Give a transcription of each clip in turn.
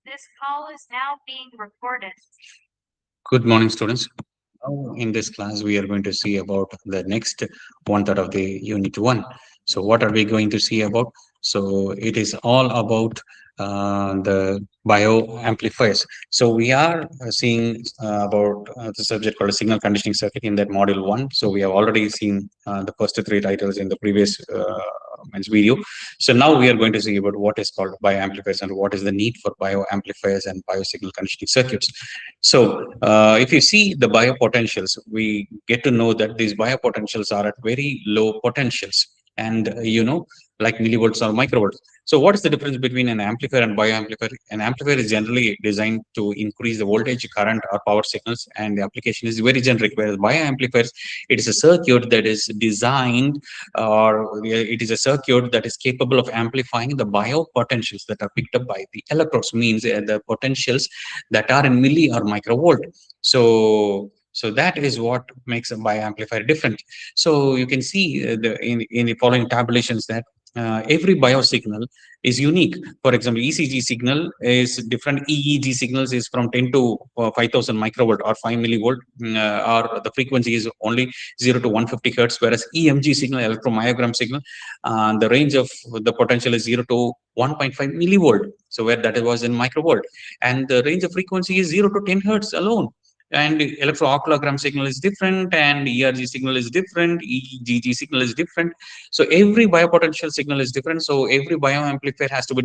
This call is now being recorded. Good morning, students. Now, in this class, we are going to see about the next one third of the unit one. So, what are we going to see about? So, it is all about the bioamplifiers. So, we are seeing about the subject called signal conditioning circuit in that module one. So, we have already seen the first three titles in the previous video. So, now we are going to see about what is called bioamplifiers and what is the need for bioamplifiers and biosignal conditioning circuits. So, if you see the biopotentials, we get to know that these biopotentials are at very low potentials, and like millivolts or microvolts. So, what is the difference between an amplifier and bioamplifier? An amplifier is generally designed to increase the voltage, current, or power signals, and the application is very generic. Whereas bioamplifiers, it is a circuit that is designed, or it is a circuit that is capable of amplifying the biopotentials that are picked up by the electrodes. Means the potentials that are in milli or microvolt. So that is what makes a bioamplifier different. So you can see in the following tabulations that every biosignal is unique. For example, ECG signal is different. EEG signals is from 10 to 5000 microvolt or 5 millivolt, or the frequency is only 0 to 150 hertz. Whereas EMG signal, electromyogram signal, the range of the potential is 0 to 1.5 millivolt. So where that was in microvolt, and the range of frequency is 0 to 10 hertz alone. And electroocculogram signal is different, and ERG signal is different, EGG signal is different. So every biopotential signal is different. So every bioamplifier has to be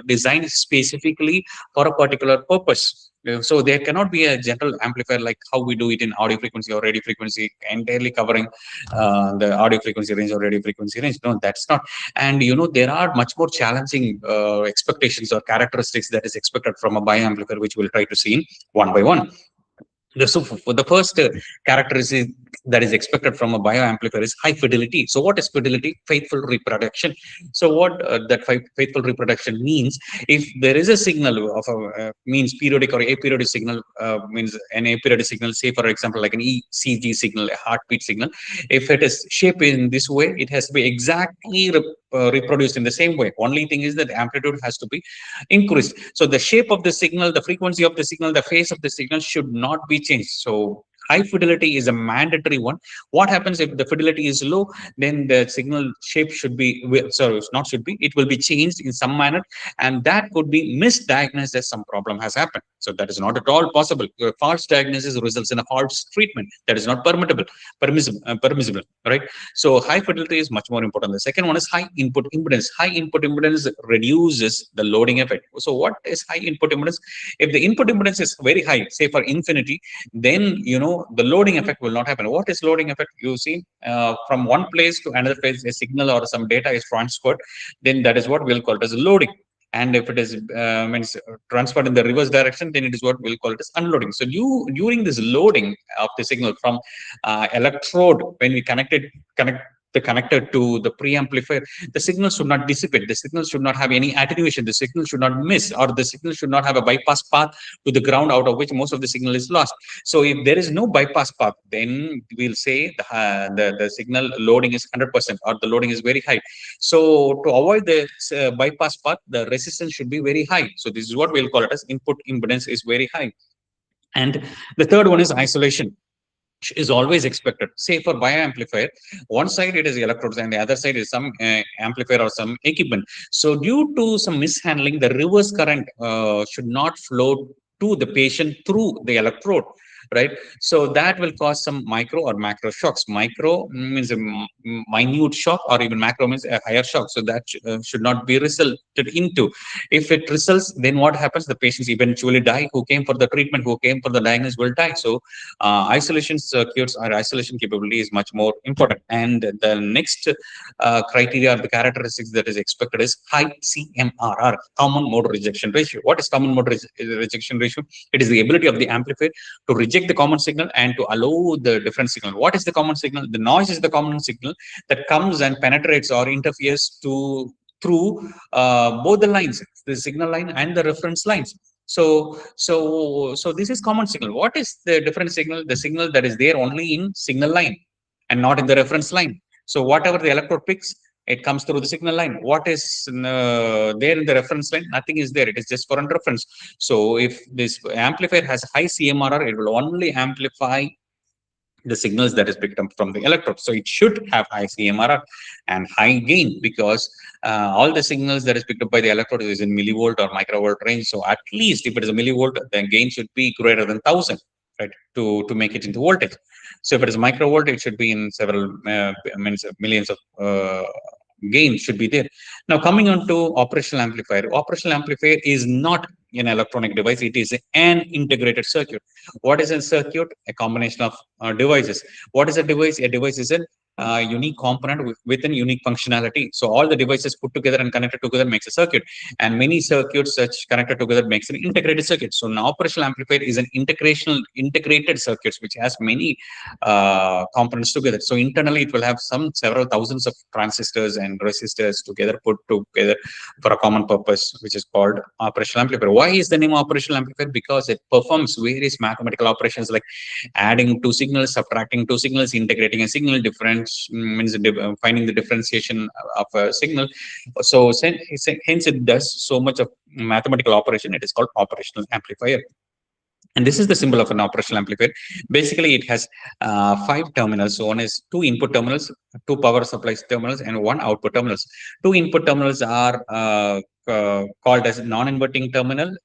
designed specifically for a particular purpose. So there cannot be a general amplifier like how we do it in audio frequency or radio frequency, entirely covering the audio frequency range or radio frequency range. No, that's not. And there are much more challenging expectations or characteristics that is expected from a bioamplifier, which we'll try to see in one by one. So for the first characteristic that is expected from a bioamplifier is high fidelity. So what is fidelity? Faithful reproduction. So what that faithful reproduction means, if there is a signal of a means periodic or aperiodic signal, means an aperiodic signal, say for example like an ECG signal, a heartbeat signal, if it is shaped in this way, it has to be exactly reproduced in the same way. Only thing is that the amplitude has to be increased. So the shape of the signal, the frequency of the signal, the phase of the signal should not be changed. So high fidelity is a mandatory one. What happens if the fidelity is low? Then the signal shape should be, sorry, not should be, it will be changed in some manner, and that could be misdiagnosed as some problem has happened. So that is not at all possible. A false diagnosis results in a false treatment. That is not permissible, right? So high fidelity is much more important. The second one is high input impedance. High input impedance reduces the loading effect. So what is high input impedance? If the input impedance is very high, say for infinity, then the loading effect will not happen. What is loading effect? You see, from one place to another place, a signal or some data is transferred, then that is what we'll call it as loading. And if it is means transferred in the reverse direction, then it is what we'll call it as unloading. So during this loading of the signal from electrode, when we connect the connector to the preamplifier, the signal should not dissipate. The signal should not have any attenuation. The signal should not miss, or the signal should not have a bypass path to the ground, out of which most of the signal is lost. So if there is no bypass path, then we'll say the signal loading is 100%, or the loading is very high. So to avoid the bypass path, the resistance should be very high. So this is what we'll call it as input impedance is very high. And the third one is isolation is always expected. Say for bioamplifier, one side it is electrodes and the other side is some amplifier or some equipment. So due to some mishandling, the reverse current should not flow to the patient through the electrode, right? So that will cause some micro or macro shocks. Micro means a minute shock, or even macro means a higher shock. So that should not be resulted into. If it results, then what happens? The patients eventually die. Who came for the treatment, who came for the diagnosis will die. So isolation circuits or isolation capability is much more important. And the next criteria or the characteristics that is expected is high CMRR, common mode rejection ratio. What is common mode rejection ratio? It is the ability of the amplifier to reject the common signal and to allow the different signal. What is the common signal? The noise is the common signal that comes and penetrates or interferes through both the lines, the signal line and the reference lines. So this is common signal. What is the different signal? The signal that is there only in signal line and not in the reference line. So whatever the electrode picks, It comes through the signal line. What is there in the reference line? Nothing is there. It is just for a reference. So if this amplifier has high CMRR, it will only amplify the signals that is picked up from the electrode. So it should have high CMRR and high gain, because all the signals that is picked up by the electrode is in millivolt or microvolt range. So at least if it is a millivolt, the gain should be greater than 1000, right, to make it into voltage. So if it is microvolt, it should be in several millions of gain should be there. Now coming on to operational amplifier. Operational amplifier is not an electronic device. It is an integrated circuit. What is a circuit? A combination of devices. What is a device? A device is a unique component with a unique functionality. So all the devices put together and connected together makes a circuit, and many circuits such connected together makes an integrated circuit. So an operational amplifier is an integrated circuits which has many components together. So internally it will have several thousands of transistors and resistors together put together for a common purpose, which is called operational amplifier. Why is the name operational amplifier? Because it performs various mathematical operations like adding two signals, subtracting two signals, integrating a signal, difference means finding the differentiation of a signal. So hence it does so much of mathematical operation. It is called operational amplifier. And this is the symbol of an operational amplifier. Basically, it has five terminals. So one is two input terminals, two power supplies terminals, and one output terminals. Two input terminals are called as non-inverting terminal,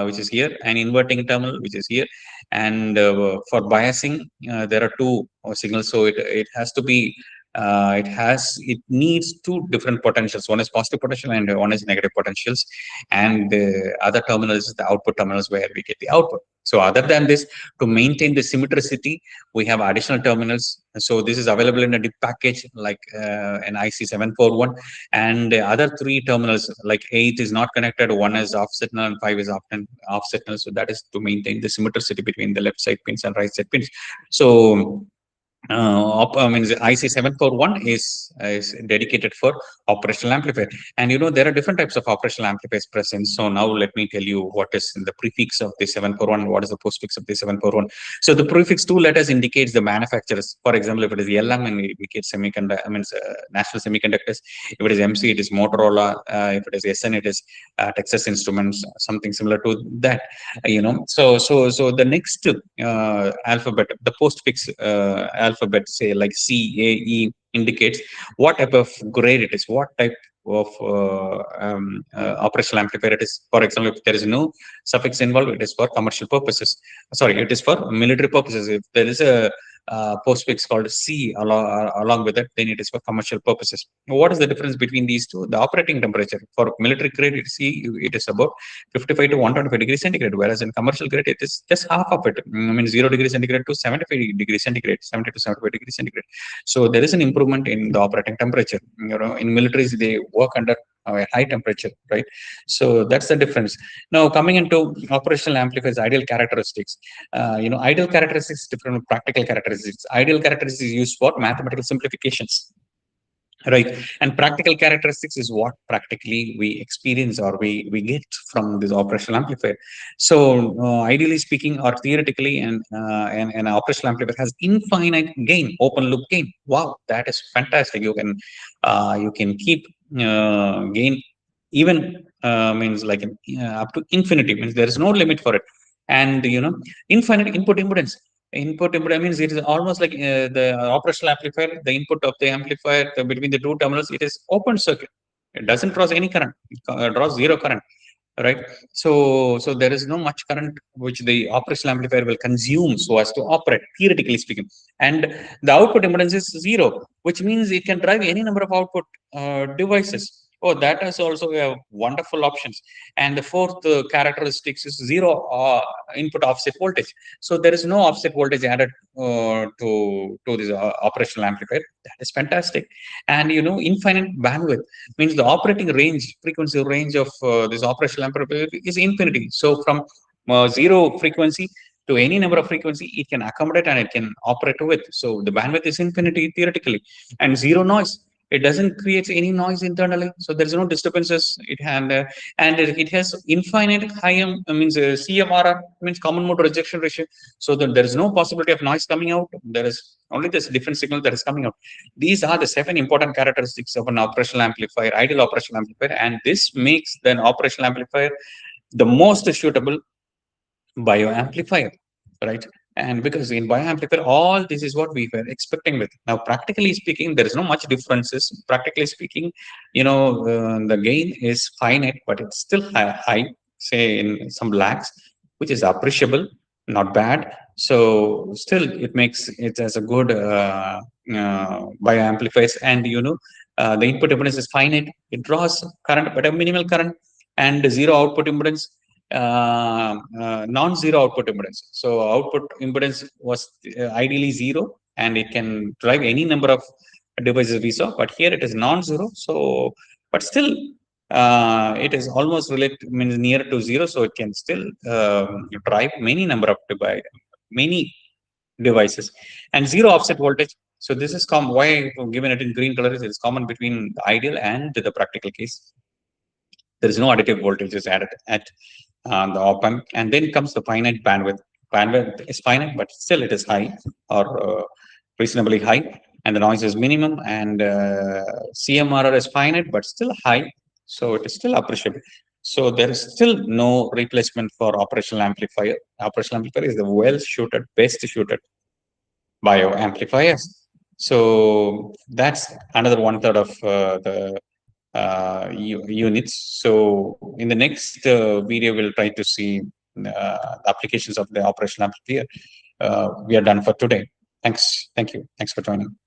which is here, and inverting terminal, which is here. And for biasing, there are two signals. So it has to be it needs two different potentials. One is positive potential and one is negative potentials, and the other terminal is the output terminals where we get the output. So other than this, to maintain the symmetricity, we have additional terminals. So this is available in a DIP package like an IC741, and the other three terminals like 8 is not connected, 1 is off signal, and 5 is often off signal. So that is to maintain the symmetricity between the left side pins and right side pins. So means IC741 is dedicated for operational amplifier. And there are different types of operational amplifiers present. So now let me tell you what is the prefix of the 741 and what is the postfix of the 741. So the prefix two letters indicates the manufacturers. For example, if it is LM, and it indicates National Semiconductors. If it is MC, it is Motorola. If it is SN, it is Texas Instruments, something similar to that. So the next alphabet, the postfix alphabet, say like C, A, E, indicates what type of grade it is, what type of operational amplifier it is. For example, if there is no suffix involved, it is for commercial purposes. Sorry, it is for military purposes. If there is a postfix called C along with it, then it is for commercial purposes. What is the difference between these two? The operating temperature for military grade C, it is about 55 to 125 degrees centigrade, whereas in commercial grade it is just half of it. 0 degrees centigrade to 75 degrees centigrade, 70 to 75 degrees centigrade. So there is an improvement in the operating temperature. In militaries they work under a high temperature, right? So that's the difference. Now coming into operational amplifiers, ideal characteristics. Ideal characteristics different from practical characteristics. Ideal characteristics is used for mathematical simplifications, right? And practical characteristics is what practically we experience or we get from this operational amplifier. So ideally speaking or theoretically, an operational amplifier has infinite gain, open loop gain. Wow, that is fantastic. You can keep gain even means like up to infinity, means there is no limit for it. And infinite input impedance. Input impedance means it is almost like the operational amplifier, the input of the amplifier between the two terminals, it is open circuit. It doesn't cross any current. It draws zero current, right? So there is no much current which the operational amplifier will consume so as to operate, theoretically speaking. And the output impedance is zero, which means it can drive any number of output devices. Oh, that is also a wonderful options. And the fourth characteristics is zero input offset voltage. So there is no offset voltage added to this operational amplifier. That is fantastic. And infinite bandwidth means the operating range, frequency range of this operational amplifier is infinity. So from zero frequency to any number of frequency, it can accommodate and it can operate with. So the bandwidth is infinity theoretically, and zero noise. It doesn't create any noise internally, so there is no disturbances. It has infinite high means CMRR, means common mode rejection ratio, so that there is no possibility of noise coming out. There is only this different signal that is coming out. These are the 7 important characteristics of an operational amplifier, ideal operational amplifier, and this makes the operational amplifier the most suitable bioamplifier, right? And because in bioamplifier, all this is what we were expecting with. Now, practically speaking, there is no much differences. Practically speaking, the gain is finite, but it's still high, say in some lakhs, which is appreciable, not bad. So still, it makes it as a good bioamplifiers. And the input impedance is finite. It draws current, but a minimal current, and zero output impedance, non-zero output impedance. So output impedance was ideally zero, and it can drive any number of devices we saw. But here it is non-zero. So, but still, it is almost related, means near to zero. So it can still drive many devices, and zero offset voltage. So this is why I've given it in green color. Is it's common between the ideal and the practical case. There is no additive voltages added at the op-amp. And then comes the finite bandwidth. Bandwidth is finite, but still it is high, or reasonably high, and the noise is minimum, and CMRR is finite, but still high, so it is still appreciable. So there is still no replacement for operational amplifier. Operational amplifier is the well-suited, best-suited bioamplifiers. So that's another one third of the units. So in the next video, we'll try to see the applications of the operational amplifier. We are done for today. Thanks. Thank you. Thanks for joining.